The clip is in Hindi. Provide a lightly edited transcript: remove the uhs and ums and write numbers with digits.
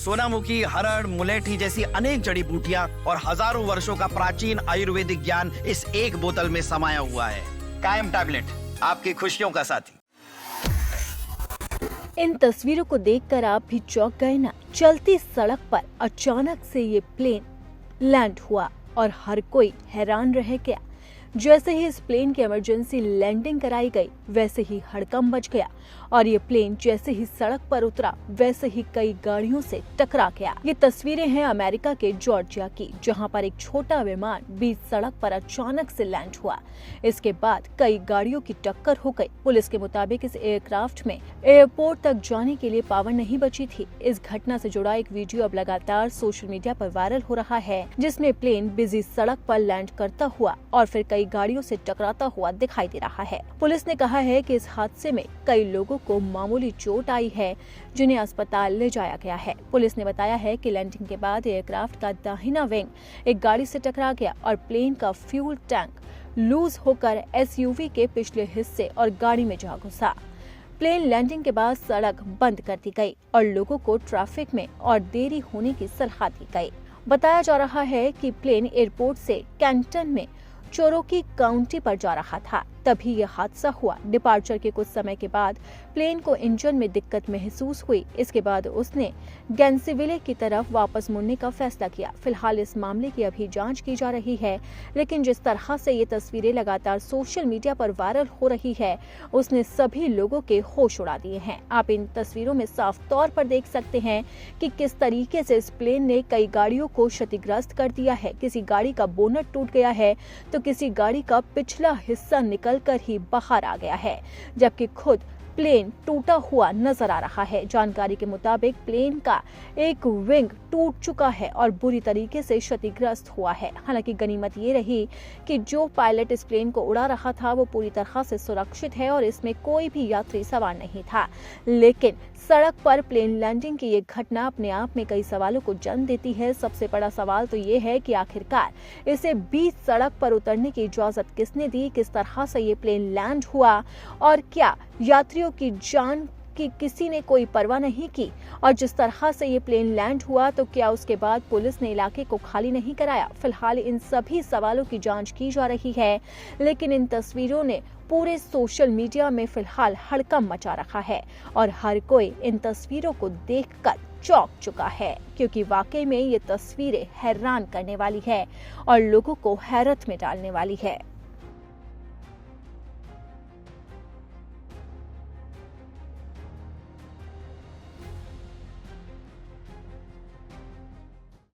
सोनामुखी, हरड़, मुलेठी जैसी अनेक जड़ी बूटियां और हजारों वर्षों का प्राचीन आयुर्वेदिक ज्ञान इस एक बोतल में समाया हुआ है। कायम टैबलेट, आपकी खुशियों का साथी। इन तस्वीरों को देखकर आप भी चौंक गए ना? चलती सड़क पर अचानक से ये प्लेन लैंड हुआ और हर कोई हैरान रह गया। जैसे ही इस प्लेन की इमरजेंसी लैंडिंग कराई गई, वैसे ही हड़कंप मच गया और ये प्लेन जैसे ही सड़क पर उतरा, वैसे ही कई गाड़ियों से टकरा गया। ये तस्वीरें हैं अमेरिका के जॉर्जिया की, जहां पर एक छोटा विमान बीच सड़क पर अचानक से लैंड हुआ। इसके बाद कई गाड़ियों की टक्कर हो गई। पुलिस के मुताबिक इस एयरक्राफ्ट में एयरपोर्ट तक जाने के लिए पावर नहीं बची थी। इस घटना से जुड़ा एक वीडियो अब लगातार सोशल मीडिया पर वायरल हो रहा है, जिसमें प्लेन बिजी सड़क पर लैंड करता हुआ और फिर कई गाड़ियों से टकराता हुआ दिखाई दे रहा है। पुलिस ने कहा है कि इस हादसे में कई लोगों को मामूली चोट आई है, जिन्हें अस्पताल ले जाया गया है। पुलिस ने बताया है कि लैंडिंग के बाद एयरक्राफ्ट का दाहिना विंग एक गाड़ी से टकरा गया और प्लेन का फ्यूल टैंक लूज होकर एसयूवी के पिछले हिस्से और गाड़ी में जा घुसा। प्लेन लैंडिंग के बाद सड़क बंद कर दी गई और लोगों को ट्रैफिक में और देरी होने की सलाह दी गई। बताया जा रहा है कि प्लेन एयरपोर्ट से कैंटन में चोरोकी काउंटी पर जा रहा था, तभी यह हादसा हुआ। डिपार्चर के कुछ समय के बाद प्लेन को इंजन में दिक्कत महसूस हुई। इसके बाद उसने गैंसिविले की तरफ वापस मुड़ने का फैसला किया। फिलहाल इस मामले की अभी जांच की जा रही है, लेकिन जिस तरह से ये तस्वीरें लगातार सोशल मीडिया पर वायरल हो रही है, उसने सभी लोगों के होश उड़ा दिए हैं। आप इन तस्वीरों में साफ तौर पर देख सकते हैं कि किस तरीके से इस प्लेन ने कई गाड़ियों को क्षतिग्रस्त कर दिया है। किसी गाड़ी का बोनट टूट गया है तो किसी गाड़ी का पिछला हिस्सा निकलकर ही बाहर आ गया है, जबकि खुद प्लेन टूटा हुआ नजर आ रहा है। जानकारी के मुताबिक प्लेन का एक विंग टूट चुका है और बुरी तरीके से क्षतिग्रस्त हुआ है। हालांकि गनीमत ये रही कि जो पायलट इस प्लेन को उड़ा रहा था वो पूरी तरह से सुरक्षित है और इसमें कोई भी यात्री सवार नहीं था। लेकिन सड़क पर प्लेन लैंडिंग की ये घटना अपने आप में कई सवालों को जन्म देती है। सबसे बड़ा सवाल तो ये है कि आखिरकार इसे बीच सड़क पर उतरने की इजाजत किसने दी, किस तरह से ये प्लेन लैंड हुआ और क्या यात्रियों की जान की किसी ने कोई परवाह नहीं की। और जिस तरह से ये प्लेन लैंड हुआ तो क्या उसके बाद पुलिस ने इलाके को खाली नहीं कराया। फिलहाल इन सभी सवालों की जांच की जा रही है, लेकिन इन तस्वीरों ने पूरे सोशल मीडिया में फिलहाल हड़कंप मचा रखा है और हर कोई इन तस्वीरों को देखकर चौंक चुका है, क्योंकि वाकई में ये तस्वीरें हैरान करने वाली है और लोगों को हैरत में डालने वाली है।